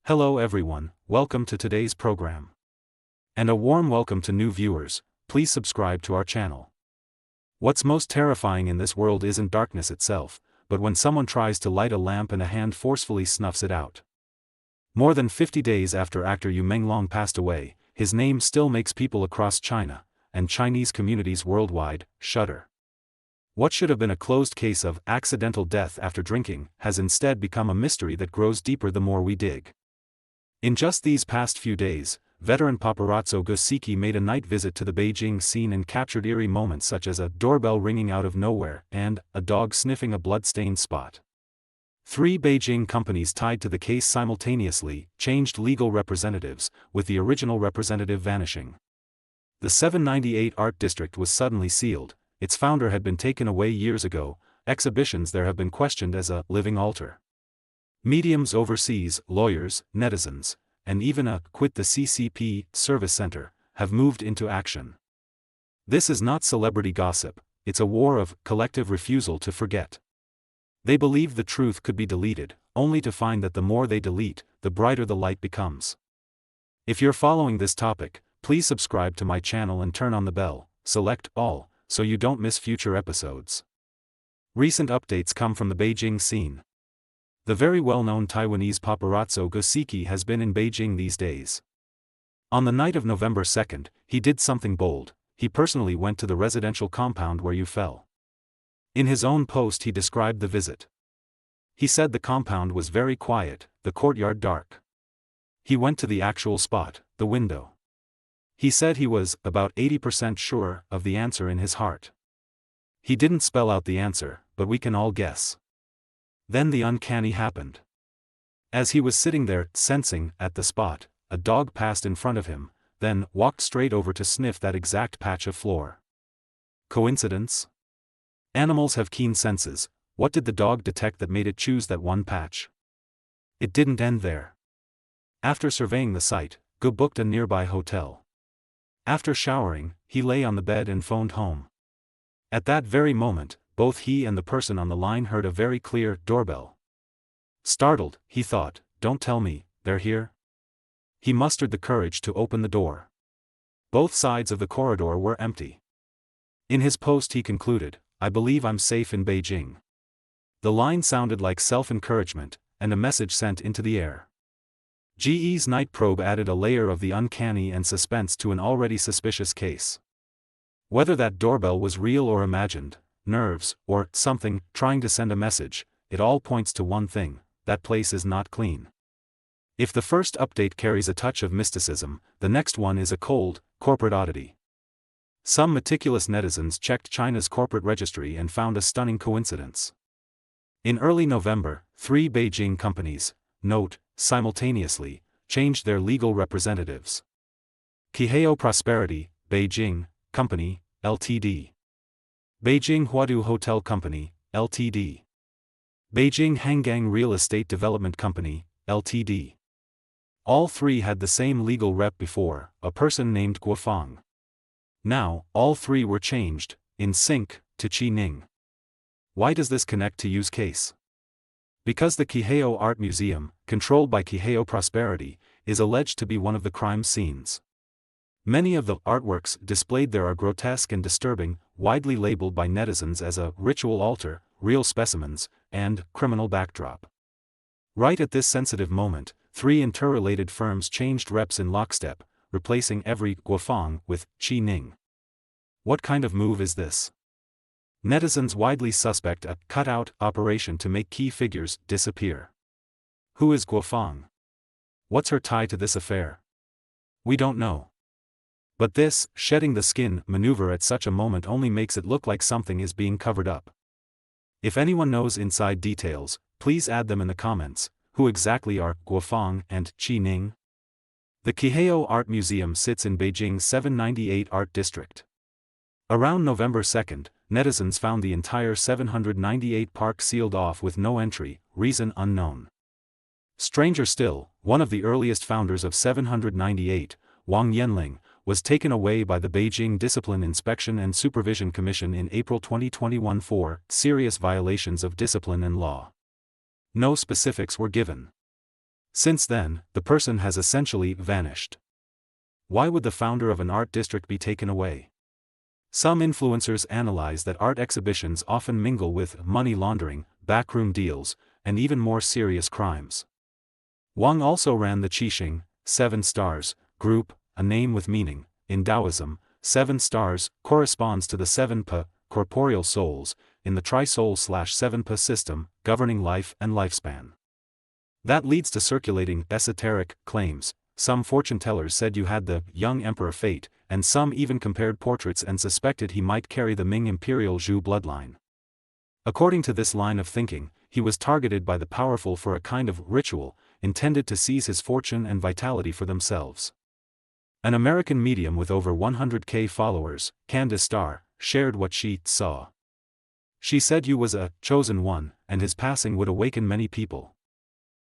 Hello everyone, welcome to today's program. And a warm welcome to new viewers. Please subscribe to our channel. What's most terrifying in this world isn't darkness itself, but when someone tries to light a lamp and a hand forcefully snuffs it out. More than 50 days after actor Menglong passed away, his name still makes people across China, and Chinese communities worldwide, shudder. What should have been a closed case of accidental death after drinking has instead become a mystery that grows deeper the more we dig. In just these past few days, veteran paparazzo Gosiki made a night visit to the Beijing scene and captured eerie moments such as a doorbell ringing out of nowhere and a dog sniffing a blood-stained spot. 3 Beijing companies tied to the case simultaneously changed legal representatives, with the original representative vanishing. The 798 art district was suddenly sealed. Its founder had been taken away years ago. Exhibitions there have been questioned as a living altar. Mediums overseas, lawyers, netizens, and even a quit the CCP service center have moved into action. This is not celebrity gossip, it's a war of collective refusal to forget. They believe the truth could be deleted, only to find that the more they delete, the brighter the light becomes. If you're following this topic, please subscribe to my channel and turn on the bell, select all, so you don't miss future episodes. Recent updates come from the Beijing scene. The very well-known Taiwanese paparazzo Gosiki has been in Beijing these days. On the night of November 2nd, he did something bold. He personally went to the residential compound where you fell. In his own post he described the visit. He said the compound was very quiet, the courtyard dark. He went to the actual spot, the window. He said he was about 80% sure of the answer in his heart. He didn't spell out the answer, but we can all guess. Then the uncanny happened. As he was sitting there, sensing, at the spot, a dog passed in front of him, then walked straight over to sniff that exact patch of floor. Coincidence? Animals have keen senses. What did the dog detect that made it choose that one patch? It didn't end there. After surveying the site, Go booked a nearby hotel. After showering, he lay on the bed and phoned home. At that very moment, both he and the person on the line heard a very clear doorbell. Startled, he thought, "Don't tell me, they're here?" He mustered the courage to open the door. Both sides of the corridor were empty. In his post he concluded, "I believe I'm safe in Beijing." The line sounded like self-encouragement, and a message sent into the air. GE's night probe added a layer of the uncanny and suspense to an already suspicious case. Whether that doorbell was real or imagined, nerves, or something trying to send a message, it all points to one thing: that place is not clean. If the first update carries a touch of mysticism, the next one is a cold, corporate oddity. Some meticulous netizens checked China's corporate registry and found a stunning coincidence. In early November, 3 Beijing companies, note, simultaneously, changed their legal representatives. Qiheo Prosperity, Beijing, Company, Ltd. Beijing Huadu Hotel Company, Ltd. Beijing Hangang Real Estate Development Company, Ltd. All 3 had the same legal rep before, a person named Guofang. Now, all 3 were changed, in sync, to Qi Ning. Why does this connect to Yu's case? Because the Qiheo Art Museum, controlled by Qiheo Prosperity, is alleged to be one of the crime scenes. Many of the artworks displayed there are grotesque and disturbing, widely labeled by netizens as a ritual altar, real specimens, and criminal backdrop. Right at this sensitive moment, 3 interrelated firms changed reps in lockstep, replacing every Guofang with Qi Ning. What kind of move is this? Netizens widely suspect a cut-out operation to make key figures disappear. Who is Guofang? What's her tie to this affair? We don't know. But this shedding the skin maneuver at such a moment only makes it look like something is being covered up. If anyone knows inside details, please add them in the comments. Who exactly are Guofang and Qi Ning? The Qiheo Art Museum sits in Beijing's 798 Art District. Around November 2nd, netizens found the entire 798 park sealed off with no entry, reason unknown. Stranger still, one of the earliest founders of 798, Wang Yanling, was taken away by the Beijing Discipline Inspection and Supervision Commission in April 2021 for serious violations of discipline and law. No specifics were given. Since then, the person has essentially vanished. Why would the founder of an art district be taken away? Some influencers analyze that art exhibitions often mingle with money laundering, backroom deals, and even more serious crimes. Wang also ran the Qixing, 7 stars, group, a name with meaning. In Taoism, 7 stars corresponds to the 7 pa, corporeal souls, in the tri-soul/7 pa system, governing life and lifespan. That leads to circulating esoteric claims. Some fortune tellers said you had the young emperor fate, and some even compared portraits and suspected he might carry the Ming imperial Zhou bloodline. According to this line of thinking, he was targeted by the powerful for a kind of ritual, intended to seize his fortune and vitality for themselves. An American medium with over 100K followers, Candace Starr, shared what she saw. She said you was a chosen one, and his passing would awaken many people.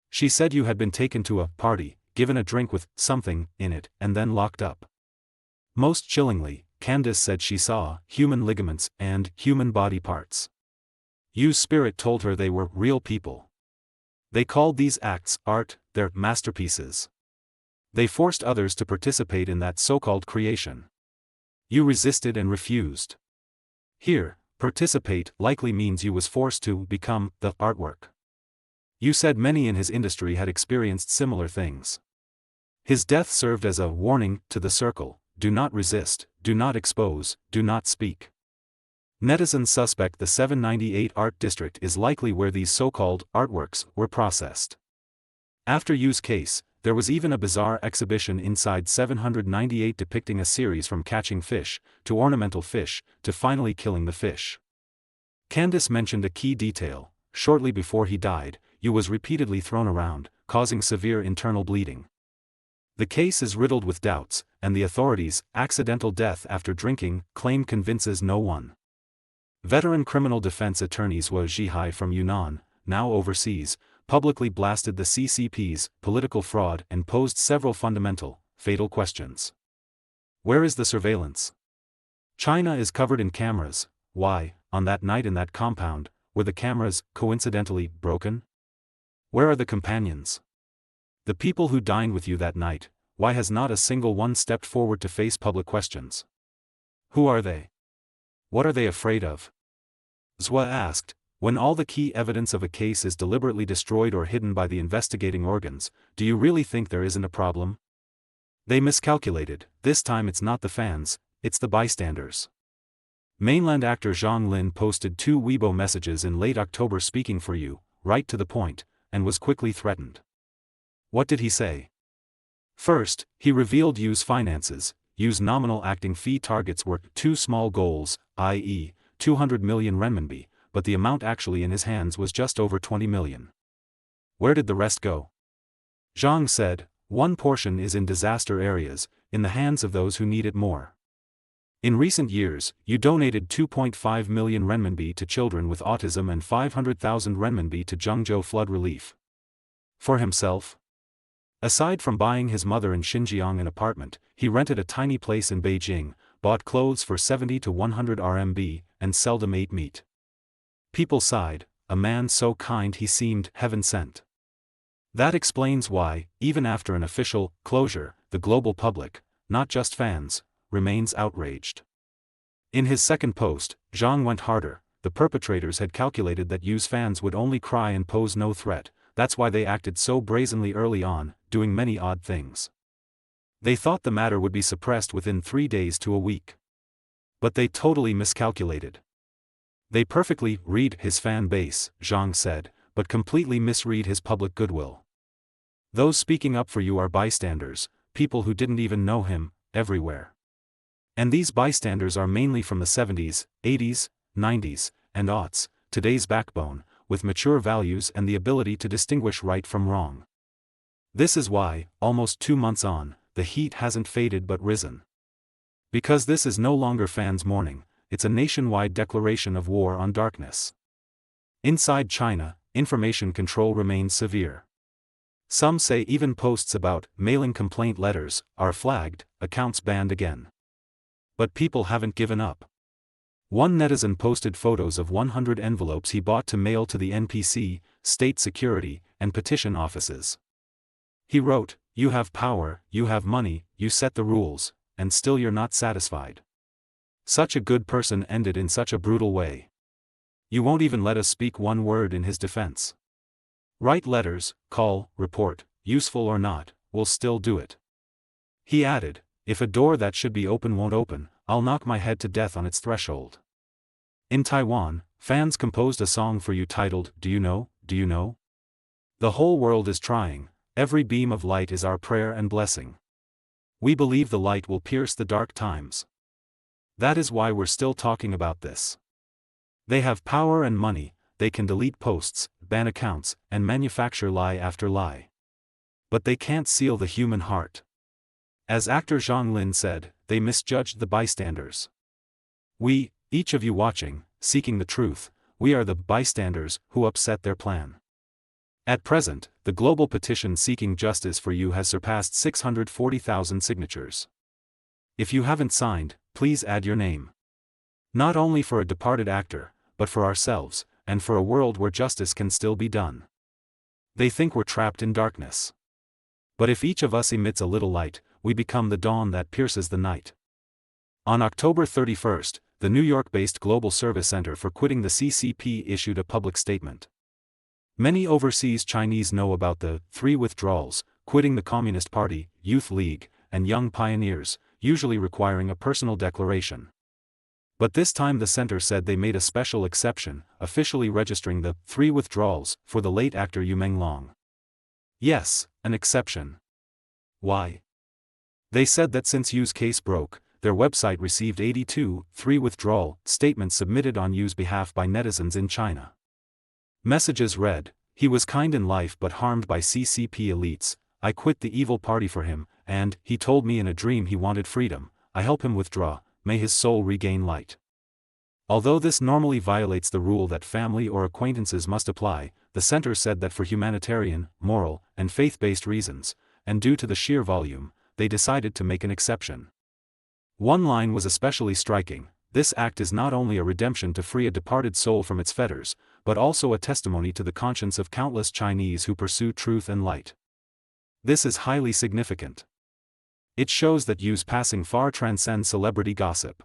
She said you had been taken to a party, given a drink with something in it, and then locked up. Most chillingly, Candace said she saw human ligaments and human body parts. Yu's spirit told her they were real people. They called these acts art, their masterpieces. They forced others to participate in that so-called creation. Yu resisted and refused. Here, participate likely means Yu was forced to become the artwork. Yu said many in his industry had experienced similar things. His death served as a warning to the circle: do not resist, do not expose, do not speak. Netizens suspect the 798 Art District is likely where these so-called artworks were processed. After Yu's case, there was even a bizarre exhibition inside 798 depicting a series from catching fish, to ornamental fish, to finally killing the fish. Candace mentioned a key detail: shortly before he died, Yu was repeatedly thrown around, causing severe internal bleeding. The case is riddled with doubts, and the authorities' accidental death after drinking claim convinces no one. Veteran criminal defense attorneys Hua Zhihai from Yunnan, now overseas, publicly blasted the CCP's political fraud and posed several fundamental, fatal questions. Where is the surveillance? China is covered in cameras. Why, on that night in that compound, were the cameras coincidentally broken? Where are the companions? The people who dined with you that night, why has not a single one stepped forward to face public questions? Who are they? What are they afraid of? Zhua asked. When all the key evidence of a case is deliberately destroyed or hidden by the investigating organs, do you really think there isn't a problem? They miscalculated. This time it's not the fans, it's the bystanders. Mainland actor Zhang Lin posted 2 Weibo messages in late October speaking for you, right to the point, and was quickly threatened. What did he say? First, he revealed Yu's finances. Yu's nominal acting fee targets were 2 small goals, i.e., 200 million renminbi, but the amount actually in his hands was just over 20 million. Where did the rest go? Zhang said, one portion is in disaster areas, in the hands of those who need it more. In recent years, Yu donated 2.5 million renminbi to children with autism and 500,000 renminbi to Zhengzhou flood relief. For himself? Aside from buying his mother in Xinjiang an apartment, he rented a tiny place in Beijing, bought clothes for 70 to 100 RMB, and seldom ate meat. People sighed, a man so kind he seemed heaven-sent. That explains why, even after an official closure, the global public, not just fans, remains outraged. In his second post, Zhang went harder. The perpetrators had calculated that Yu's fans would only cry and pose no threat. That's why they acted so brazenly early on, doing many odd things. They thought the matter would be suppressed within 3 days to a week. But they totally miscalculated. They perfectly read his fan base, Zhang said, but completely misread his public goodwill. Those speaking up for you are bystanders, people who didn't even know him, everywhere. And these bystanders are mainly from the 70s, 80s, 90s, and aughts, today's backbone, with mature values and the ability to distinguish right from wrong. This is why, almost 2 months on, the heat hasn't faded but risen. Because this is no longer fans' mourning, it's a nationwide declaration of war on darkness. Inside China, information control remains severe. Some say even posts about mailing complaint letters are flagged, accounts banned again. But people haven't given up. One netizen posted photos of 100 envelopes he bought to mail to the NPC, state security, and petition offices. He wrote, "You have power, you have money, you set the rules, and still you're not satisfied. Such a good person ended in such a brutal way. You won't even let us speak one word in his defense. Write letters, call, report, useful or not, we'll still do it." He added, "If a door that should be open won't open, I'll knock my head to death on its threshold." In Taiwan, fans composed a song for you titled, "Do You Know, Do You Know?" The whole world is trying, every beam of light is our prayer and blessing. We believe the light will pierce the dark times. That is why we're still talking about this. They have power and money, they can delete posts, ban accounts, and manufacture lie after lie. But they can't seal the human heart. As actor Zhang Lin said, they misjudged the bystanders. We, each of you watching, seeking the truth, we are the bystanders who upset their plan. At present, the global petition seeking justice for you has surpassed 640,000 signatures. If you haven't signed, please add your name. Not only for a departed actor, but for ourselves, and for a world where justice can still be done. They think we're trapped in darkness. But if each of us emits a little light, we become the dawn that pierces the night. On October 31st, the New York-based Global Service Center for Quitting the CCP issued a public statement. Many overseas Chinese know about the 3 withdrawals, quitting the Communist Party, Youth League, and Young Pioneers, usually requiring a personal declaration. But this time the center said they made a special exception, officially registering the 3 withdrawals for the late actor Menglong. Yes, an exception. Why? They said that since Yu's case broke, their website received 82 3 withdrawal statements submitted on Yu's behalf by netizens in China. Messages read, "He was kind in life but harmed by CCP elites, I quit the evil party for him, and, he told me in a dream he wanted freedom, I help him withdraw, may his soul regain light." Although this normally violates the rule that family or acquaintances must apply, the center said that for humanitarian, moral, and faith-based reasons, and due to the sheer volume, they decided to make an exception. One line was especially striking: "This act is not only a redemption to free a departed soul from its fetters, but also a testimony to the conscience of countless Chinese who pursue truth and light." This is highly significant. It shows that Yu's passing far transcends celebrity gossip.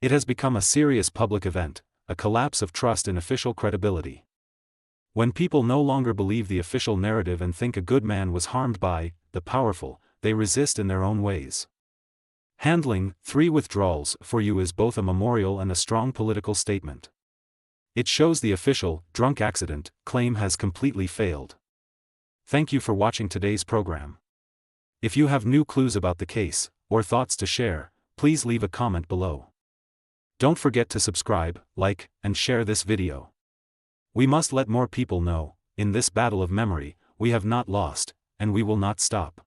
It has become a serious public event, a collapse of trust in official credibility. When people no longer believe the official narrative and think a good man was harmed by the powerful, they resist in their own ways. Handling 3 withdrawals for you is both a memorial and a strong political statement. It shows the official, drunk accident, claim has completely failed. Thank you for watching today's program. If you have new clues about the case, or thoughts to share, please leave a comment below. Don't forget to subscribe, like, and share this video. We must let more people know, in this battle of memory, we have not lost, and we will not stop.